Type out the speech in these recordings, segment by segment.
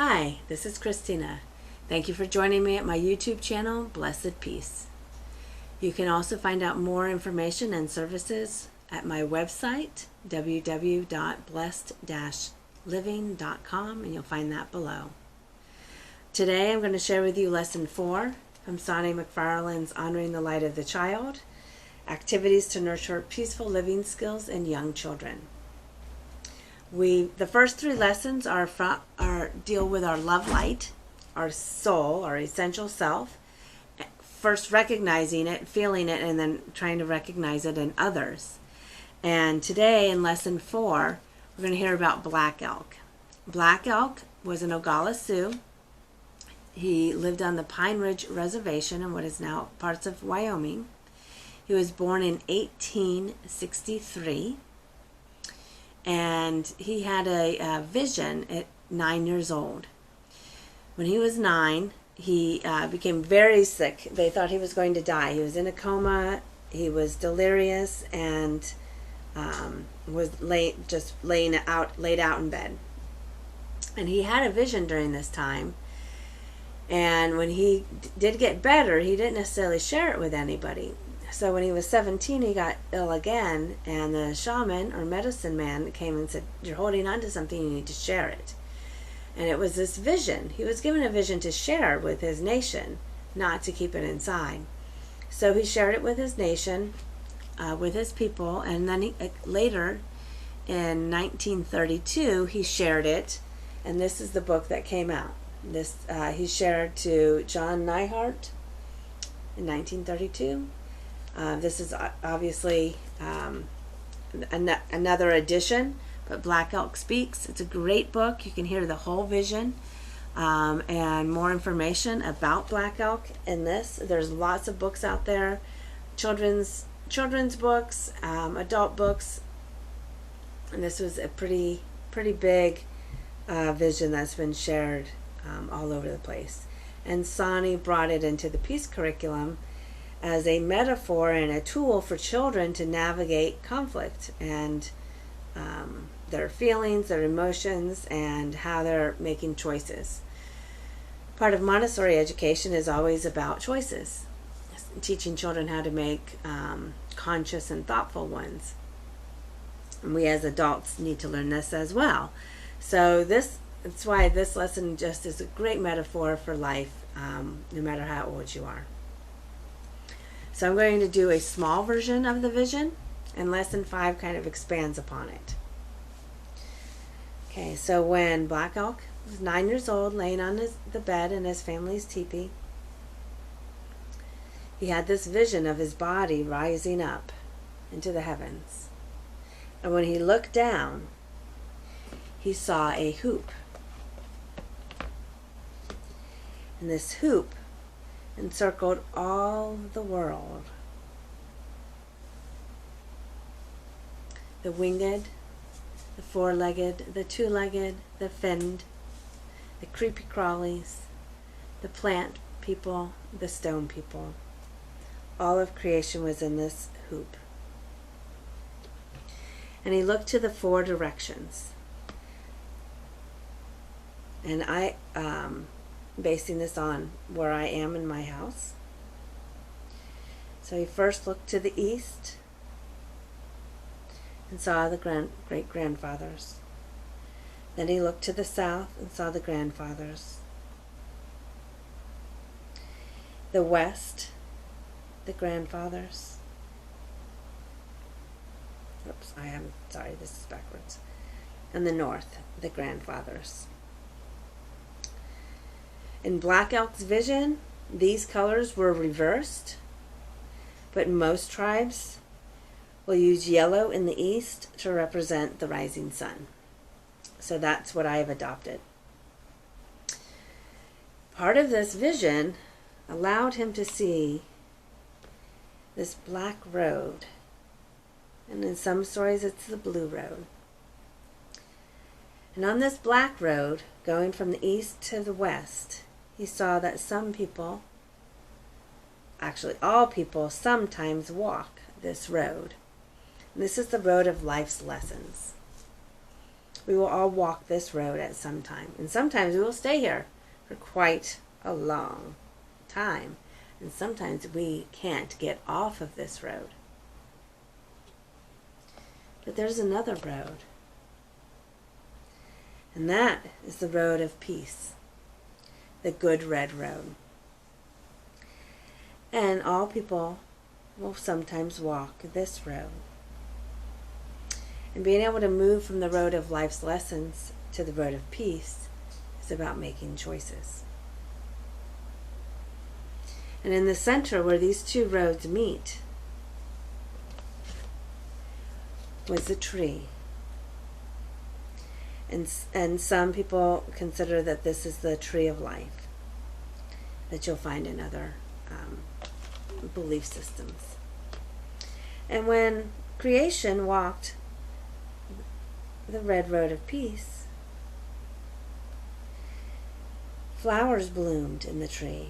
Hi, this is Christina. Thank you for joining me at my YouTube channel, Blessed Peace. You can also find out more information and services at my website, www.blessed-living.com, and you'll find that below. Today I'm going to share with you Lesson 4 from Sonnie McFarland's Honoring the Light of the Child, Activities to Nurture Peaceful Living Skills in Young Children. The first 3 lessons deal with our love light, our soul, our essential self. First recognizing it, feeling it, and then trying to recognize it in others. And today in Lesson 4, we're going to hear about Black Elk. Black Elk was an Oglala Sioux. He lived on the Pine Ridge Reservation in what is now parts of Wyoming. He was born in 1863. And he had a vision at 9 years old. When he was 9, he became very sick. They thought he was going to die. He was in a coma. He was delirious and was laid out in bed. And he had a vision during this time. And when he did get better, he didn't necessarily share it with anybody. So when he was 17, he got ill again, and the shaman or medicine man came and said, "You're holding on to something, you need to share it." And it was this vision. He was given a vision to share with his nation, not to keep it inside. So he shared it with his nation, with his people, and then later, in 1932, he shared it, and this is the book that came out. He shared to John Neihart in 1932. This is obviously another edition, but Black Elk Speaks. It's a great book. You can hear the whole vision and more information about Black Elk in this. There's lots of books out there, children's books, adult books, and this was a pretty big vision that's been shared all over the place. And Sonnie brought it into the peace curriculum as a metaphor and a tool for children to navigate conflict and their feelings, their emotions, and how they're making choices. Part of Montessori education is always about choices, teaching children how to make conscious and thoughtful ones. And we as adults need to learn this as well. So that's why this lesson just is a great metaphor for life, no matter how old you are. So I'm going to do a small version of the vision, and Lesson 5 kind of expands upon it. Okay, so when Black Elk was 9 years old, laying on the bed in his family's teepee, he had this vision of his body rising up into the heavens. And when he looked down, he saw a hoop. And this hoop encircled all the world. The winged, the four-legged, the two-legged, the finned, the creepy crawlies, the plant people, the stone people. All of creation was in this hoop. And he looked to the 4 directions. And I basing this on where I am in my house. So he first looked to the east and saw the great-grandfathers. Then he looked to the south and saw the grandfathers. The west, the grandfathers. Oops, sorry, this is backwards. And the north, the grandfathers. In Black Elk's vision, these colors were reversed, but most tribes will use yellow in the east to represent the rising sun. So that's what I have adopted. Part of this vision allowed him to see this black road, and in some stories it's the blue road. And on this black road, going from the east to the west, he saw that some people, actually all people, sometimes walk this road. And this is the road of life's lessons. We will all walk this road at some time. And sometimes we will stay here for quite a long time. And sometimes we can't get off of this road. But there's another road. And that is the road of peace. The good red road. And all people will sometimes walk this road. And being able to move from the road of life's lessons to the road of peace is about making choices. And in the center where these two roads meet was a tree. And some people consider that this is the tree of life that you'll find in other belief systems. And when creation walked the red road of peace, flowers bloomed in the tree.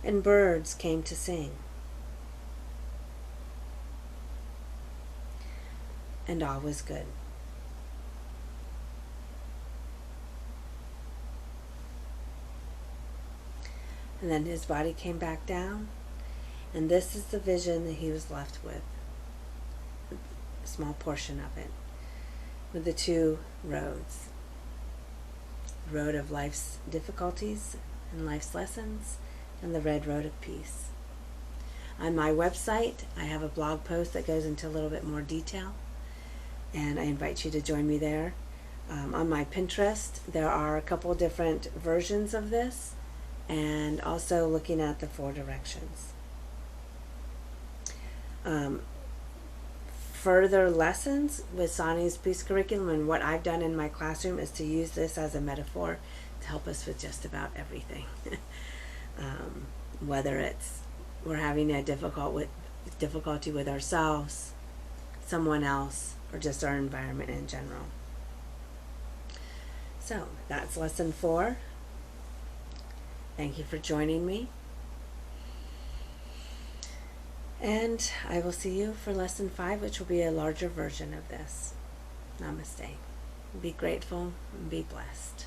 And birds came to sing. And all was good. And then his body came back down, and this is the vision that he was left with, a small portion of it, with the two roads. The road of life's difficulties and life's lessons, and the red road of peace. On my website, I have a blog post that goes into a little bit more detail, and I invite you to join me there. On my Pinterest, there are a couple different versions of this, and also looking at the 4 directions. Further lessons with Sonnie's Peace Curriculum, and what I've done in my classroom is to use this as a metaphor to help us with just about everything. Whether it's we're having a difficulty with ourselves, someone else, or just our environment in general. So that's lesson 4. Thank you for joining me. And I will see you for lesson 5, which will be a larger version of this. Namaste. Be grateful and be blessed.